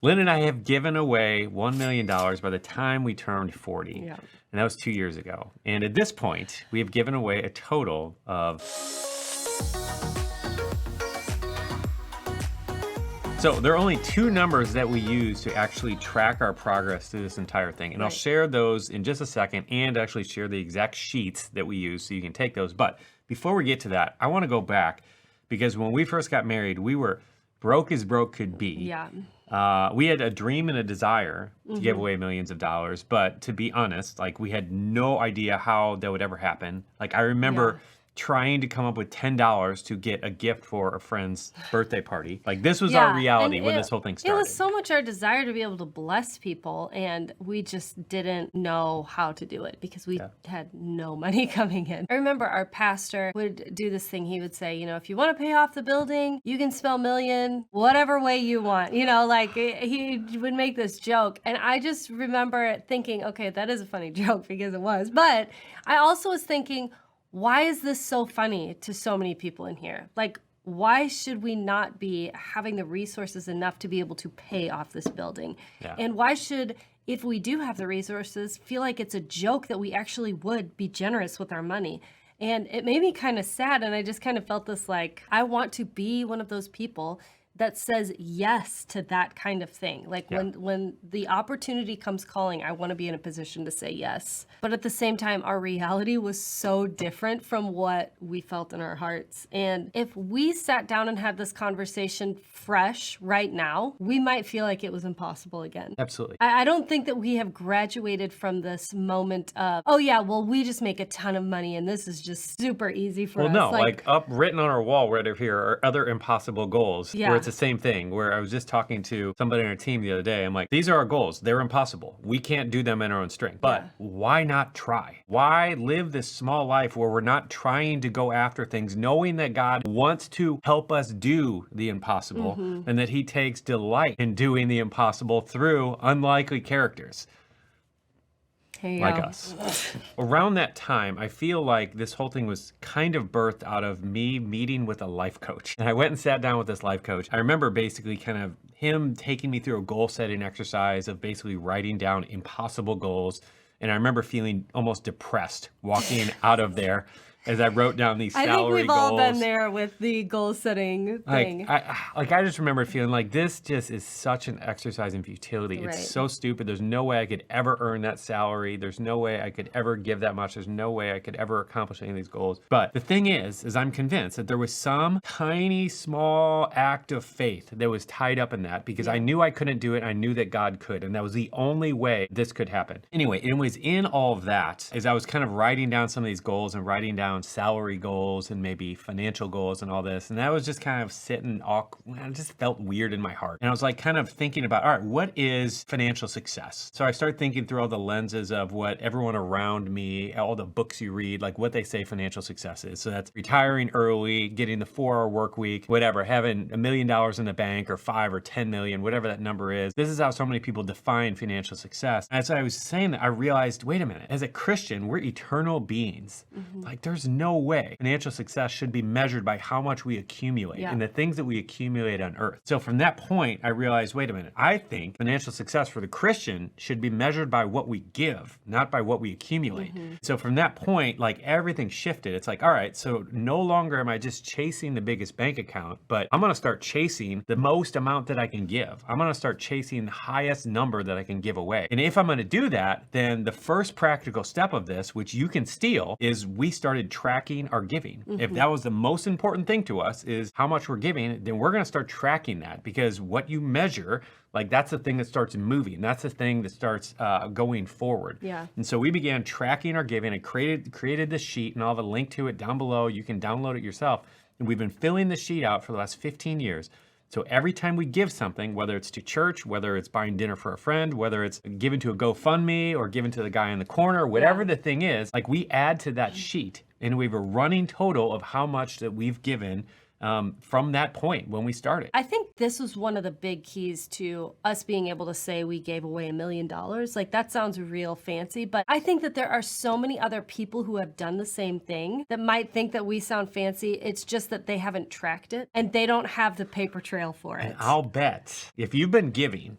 Lynn and I have given away $1 million by the time we turned 40. Yeah. And that was 2 years ago. And at this point, we have given away a total of... So there are only two numbers that we use to actually track our progress through this entire thing. And I'll share those in just a second and actually share the exact sheets that we use so you can take those. But before we get to that, I want to go back because when we first got married, we were broke as broke could be. Yeah. We had a dream and a desire to give away millions of dollars, but to be honest, like we had no idea how that would ever happen. Like I remember trying to come up with $10 to get a gift for a friend's birthday party. Like this was our reality when this whole thing started. It was so much our desire to be able to bless people, and we just didn't know how to do it because we had no money coming in. I remember our pastor would do this thing. He would say, you know, if you want to pay off the building, you can spell million whatever way you want. You know, like he would make this joke. And I just remember thinking, okay, that is a funny joke because it was. But I also was thinking, why is this so funny to so many people in here? Like, why should we not be having the resources enough to be able to pay off this building? Yeah. And why should, if we do have the resources, feel like it's a joke that we actually would be generous with our money? And it made me kind of sad. And I just kind of felt this like, I want to be one of those people that says yes to that kind of thing. Like when the opportunity comes calling, I want to be in a position to say yes. But at the same time, our reality was so different from what we felt in our hearts. And if we sat down and had this conversation fresh right now, we might feel like it was impossible again. Absolutely. I don't think that we have graduated from this moment of, oh yeah, well, we just make a ton of money and this is just super easy for us. Well, no, like up written on our wall right over here are other impossible goals where it's the same thing, where I was just talking to somebody on our team the other day. I'm like, these are our goals. They're impossible. We can't do them in our own strength. But why not try? Why live this small life where we're not trying to go after things, knowing that God wants to help us do the impossible and that he takes delight in doing the impossible through unlikely characters like us. Around that time, I feel like this whole thing was kind of birthed out of me meeting with a life coach. And I went and sat down with this life coach. I remember basically kind of him taking me through a goal setting exercise of basically writing down impossible goals. And I remember feeling almost depressed walking out of there as I wrote down these salary goals. I think we've all been there with the goal setting thing. I just remember feeling like this just is such an exercise in futility. It's so stupid. There's no way I could ever earn that salary. There's no way I could ever give that much. There's no way I could ever accomplish any of these goals. But the thing is I'm convinced that there was some tiny, small act of faith that was tied up in that because I knew I couldn't do it. I knew that God could. And that was the only way this could happen. Anyway, it was in all of that as I was kind of writing down some of these goals and writing down salary goals and maybe financial goals and all this. And I was just kind of sitting, it just felt weird in my heart. And I was like kind of thinking about, all right, what is financial success? So I started thinking through all the lenses of what everyone around me, all the books you read, like what they say financial success is. So that's retiring early, getting the 4-hour work week, whatever, having $1 million in the bank or 5 or 10 million, whatever that number is. This is how so many people define financial success. As I was saying that, I realized, wait a minute, as a Christian, we're eternal beings. Like there's no way financial success should be measured by how much we accumulate and the things that we accumulate on earth. So from that point, I realized, wait a minute, I think financial success for the Christian should be measured by what we give, not by what we accumulate. So from that point, like everything shifted. It's like, all right, so no longer am I just chasing the biggest bank account, but I'm going to start chasing the most amount that I can give. I'm going to start chasing the highest number that I can give away. And if I'm going to do that, then the first practical step of this, which you can steal, is we started tracking our giving. If that was the most important thing to us is how much we're giving, then we're going to start tracking that because what you measure, like that's the thing that starts moving. That's the thing that starts going forward. And so we began tracking our giving and created this sheet, and I'll have a link to it down below. You can download it yourself. And we've been filling the sheet out for the last 15 years. So every time we give something, whether it's to church, whether it's buying dinner for a friend, whether it's given to a GoFundMe or given to the guy in the corner, whatever the thing is, like we add to that sheet and we have a running total of how much that we've given from that point when we started. I think this was one of the big keys to us being able to say we gave away $1 million. Like, that sounds real fancy, but I think that there are so many other people who have done the same thing that might think that we sound fancy. It's just that they haven't tracked it and they don't have the paper trail for it. And I'll bet if you've been giving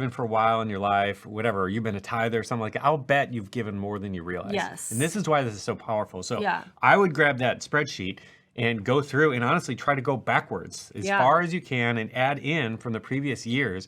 for a while in your life, whatever, you've been a tither or something like that, I'll bet you've given more than you realize. Yes. And this is why this is so powerful. So Yeah. I would grab that spreadsheet and go through and honestly try to go backwards as far as you can and add in from the previous years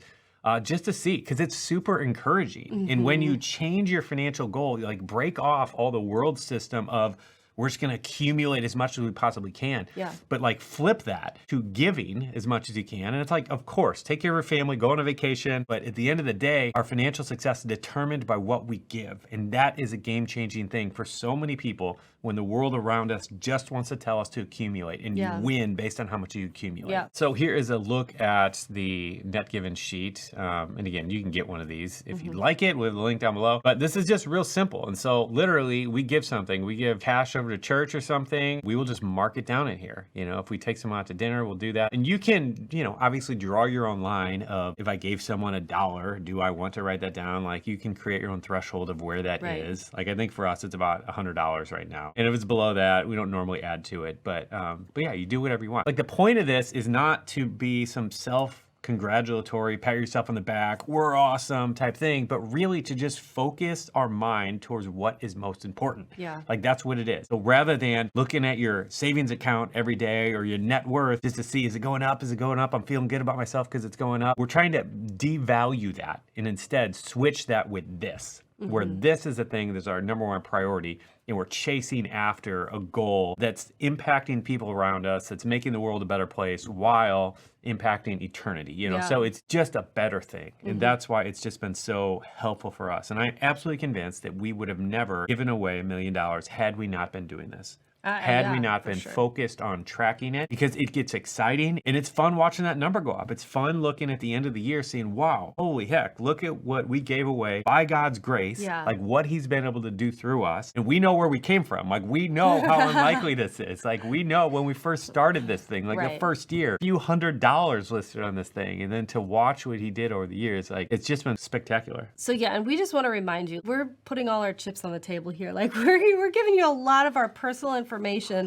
just to see, because it's super encouraging. And when you change your financial goal, you like break off all the world system of we're just going to accumulate as much as we possibly can. Yeah. But like flip that to giving as much as you can. And it's like, of course, take care of your family, go on a vacation. But at the end of the day, our financial success is determined by what we give. And that is a game-changing thing for so many people when the world around us just wants to tell us to accumulate, and you win based on how much you accumulate. Yeah. So here is a look at the net given sheet. And again, you can get one of these if you'd like it. We'll have the link down below. But this is just real simple. And so literally we give something, we give cash over to church or something, we will just mark it down in here. You know, if we take someone out to dinner, we'll do that. And you can, you know, obviously draw your own line of if I gave someone $1, do I want to write that down? Like you can create your own threshold of where that is. Like I think for us, it's about $100 right now. And if it's below that, we don't normally add to it. But yeah, you do whatever you want. Like the point of this is not to be some self-congratulatory, pat yourself on the back, we're awesome type thing, but really to just focus our mind towards what is most important. Yeah. Like that's what it is. So rather than looking at your savings account every day or your net worth just to see, is it going up? Is it going up? I'm feeling good about myself because it's going up. We're trying to devalue that and instead switch that with this. Where this is the thing that's our number one priority, and we're chasing after a goal that's impacting people around us, that's making the world a better place while impacting eternity, you know? So it's just a better thing. And that's why it's just been so helpful for us. And I'm absolutely convinced that we would have never given away $1 million had we not been doing this. Had we not been focused on tracking it, because it gets exciting and it's fun watching that number go up. It's fun looking at the end of the year seeing, wow, holy heck, look at what we gave away by God's grace, like what he's been able to do through us. And we know where we came from. Like we know how unlikely this is. Like we know when we first started this thing, like the first year, a few $100s listed on this thing. And then to watch what he did over the years, like it's just been spectacular. So yeah, and we just want to remind you, we're putting all our chips on the table here. Like we're giving you a lot of our personal information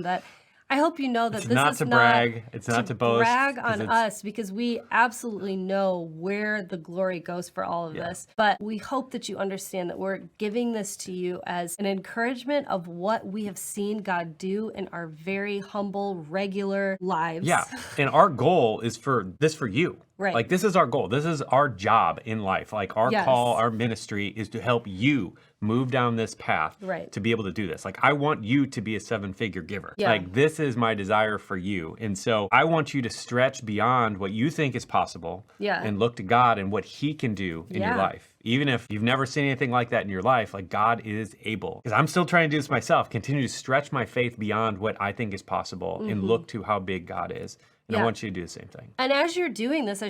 that I hope you know that it's this not is to not brag. It's not to boast. Brag on us, because we absolutely know where the glory goes for all of this. But we hope that you understand that we're giving this to you as an encouragement of what we have seen God do in our very humble, regular lives. Yeah, and our goal is for you. Right. Like this is our goal. This is our job in life. Like our call, our ministry is to help you move down this path to be able to do this. Like I want you to be a 7-figure giver. Like this is my desire for you. And so I want you to stretch beyond what you think is possible and look to God and what he can do in your life. Even if you've never seen anything like that in your life, like God is able. Because I'm still trying to do this myself, continue to stretch my faith beyond what I think is possible and look to how big God is. And I want you to do the same thing. And as you're doing this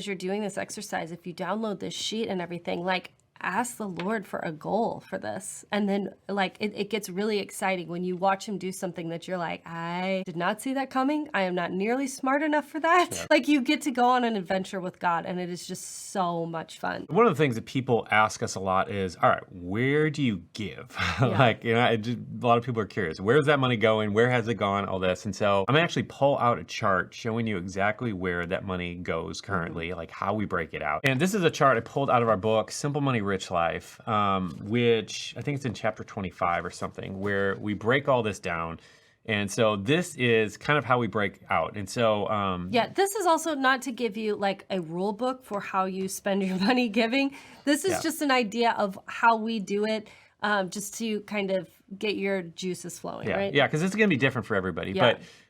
exercise, if you download this sheet and everything, like ask the Lord for a goal for this. And then like it gets really exciting when you watch him do something that you're like, I did not see that coming. I am not nearly smart enough for that. Like you get to go on an adventure with God, and it is just so much fun. One of the things that people ask us a lot is, all right, where do you give? Like, you know, a lot of people are curious, where's that money going? Where has it gone? All this. And so I'm gonna actually pull out a chart showing you exactly where that money goes currently, like how we break it out. And this is a chart I pulled out of our book, Simple Money, Rich Life, which I think it's in chapter 25 or something, where we break all this down. And so this is kind of how we break out. And so this is also not to give you like a rule book for how you spend your money giving. This is just an idea of how we do it, just to kind of get your juices flowing, right? Yeah, because it's going to be different for everybody.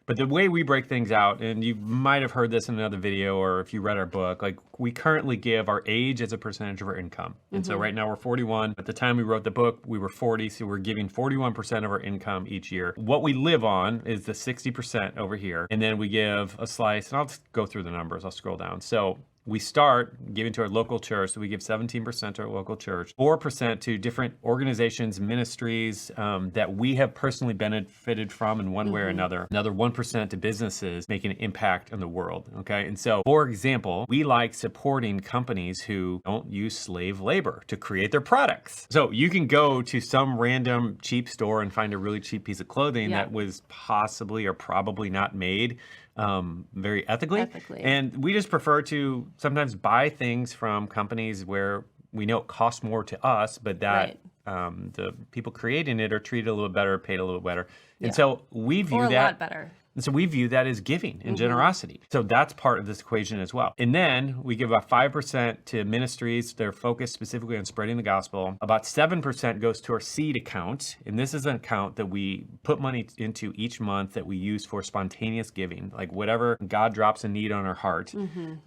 But the way we break things out, and you might have heard this in another video, or if you read our book, like we currently give our age as a percentage of our income. And so right now we're 41. At the time we wrote the book, we were 40. So we're giving 41% of our income each year. What we live on is the 60% over here. And then we give a slice, and I'll just go through the numbers. I'll scroll down. So we start giving to our local church. So we give 17% to our local church, 4% to different organizations, ministries that we have personally benefited from in one way or another 1% to businesses making an impact on the world, okay? And so, for example, we like supporting companies who don't use slave labor to create their products. So you can go to some random cheap store and find a really cheap piece of clothing that was possibly or probably not made very ethically. And we just prefer to sometimes buy things from companies where we know it costs more to us, but that the people creating it are treated a little better, paid a little better. And so we view that. A lot better. And so we view that as giving and generosity. So that's part of this equation as well. And then we give about 5% to ministries. They're focused specifically on spreading the gospel. About 7% goes to our seed account. And this is an account that we put money into each month that we use for spontaneous giving. Like whatever God drops a need on our heart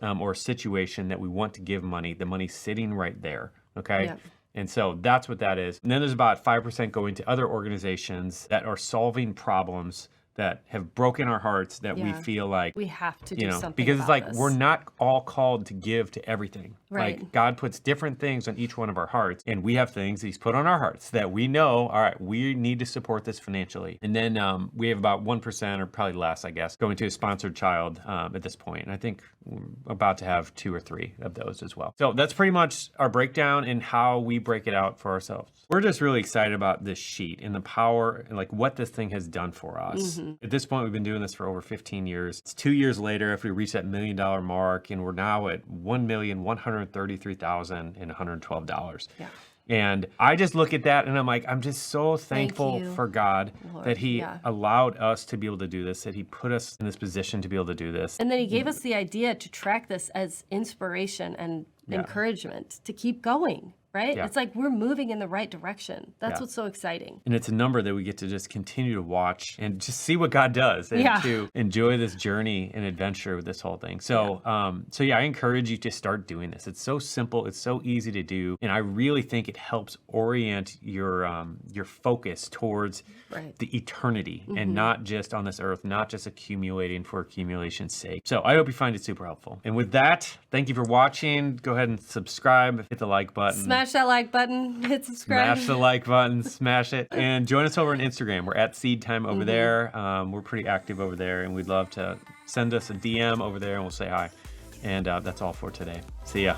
or a situation that we want to give money, the money's sitting right there. Okay. Yep. And so that's what that is. And then there's about 5% going to other organizations that are solving problems that have broken our hearts that we feel like we have to do something because it's like this. We're not all called to give to everything. Right. Like God puts different things on each one of our hearts, and we have things that He's put on our hearts that we know, all right, we need to support this financially. And then we have about 1% or probably less, I guess, going to a sponsored child at this point. And I think we're about to have 2 or 3 of those as well. So that's pretty much our breakdown and how we break it out for ourselves. We're just really excited about this sheet and the power and like what this thing has done for us. At this point, we've been doing this for over 15 years. It's 2 years later if we reach that $1 million mark, and we're now at $1,133,112. Yeah. And I just look at that and I'm like, I'm just so thankful for God, Lord, that He allowed us to be able to do this, that He put us in this position to be able to do this. And then He gave us the idea to track this as inspiration and encouragement to keep going. Right? Yeah. It's like we're moving in the right direction. That's what's so exciting. And it's a number that we get to just continue to watch and just see what God does and to enjoy this journey and adventure with this whole thing. So, I encourage you to start doing this. It's so simple. It's so easy to do. And I really think it helps orient your focus towards the eternity and not just on this earth, not just accumulating for accumulation's sake. So I hope you find it super helpful. And with that, thank you for watching. Go ahead and subscribe, hit the like button. Smash that like button, hit subscribe. Smash the like button, smash it. And join us over on Instagram. We're at SeedTime over there. We're pretty active over there, and we'd love to send us a DM over there, and we'll say hi. And that's all for today. See ya.